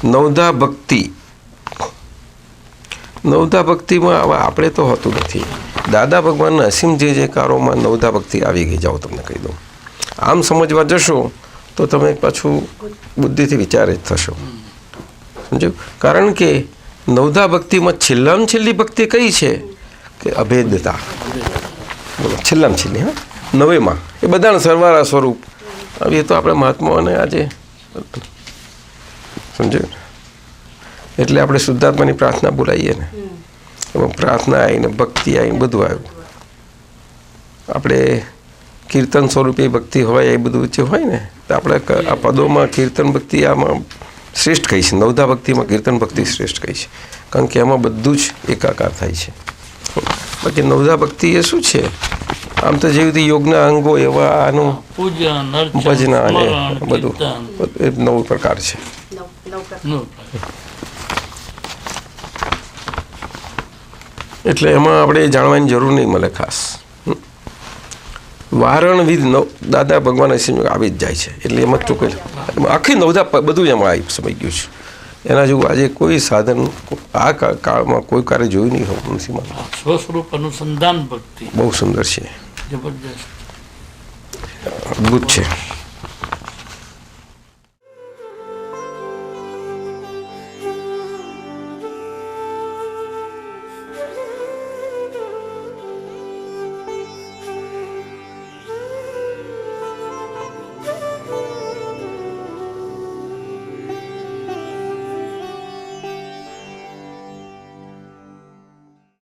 નવધા ભક્તિમાં હવે આપણે તો હોતું નથી. દાદા ભગવાનના અસીમ જે જયકારોમાં નવધા ભક્તિ આવી ગઈ. જાઓ તમને કહી દઉં. આમ સમજવા જશો તો તમે પાછું બુદ્ધિથી વિચારે જ થશો. સમજો? કારણ કે નવધા ભક્તિમાં છેલ્લામાં છેલ્લી ભક્તિ કઈ છે કે અભેદતા. બોલો, છેલ્લામાં છેલ્લી. હા, નવેમાં એ બધાના સરવાળા સ્વરૂપ. હવે એ તો આપણે મહાત્માઓને આજે સમજો. એટલે આપણે શુદ્ધાત્માની પ્રાર્થના બોલાવીએ ને, એમાં પ્રાર્થના આવીને ભક્તિ આવીને બધું આવ્યું. આપણે કીર્તન સ્વરૂપે ભક્તિ હોય એ બધું જે હોય ને, તો આપણે આ પદોમાં કીર્તન ભક્તિ આમાં શ્રેષ્ઠ કહી છે. નવધા ભક્તિમાં કીર્તન ભક્તિ શ્રેષ્ઠ કહી છે, કારણ કે એમાં બધું જ એકાકાર થાય છે. બાકી નવધા ભક્તિ એ શું છે? આમ તો જેવી રીતે યોગના અંગો એવા આનું ભજના અને બધું એ નવો પ્રકાર છે. એટલે એમાં આપણે જાણવાની જરૂર નહીં મળે. ખાસ વારણવિધ દાદા ભગવાન આવી જ જાય છે. એટલે એમાં તો કોઈ આખી નવધા બધું એમાં આવી સમય ગયું છે. એના જેવું આજે કોઈ સાધન આ કાળમાં કોઈ કાર્ય જોયું નહીં હોવું નથી. સ્વસ્વરૂપ અનુસંધાન ભક્તિ બહુ સુંદર છે, જબરજસ્ત, અદભુત છે.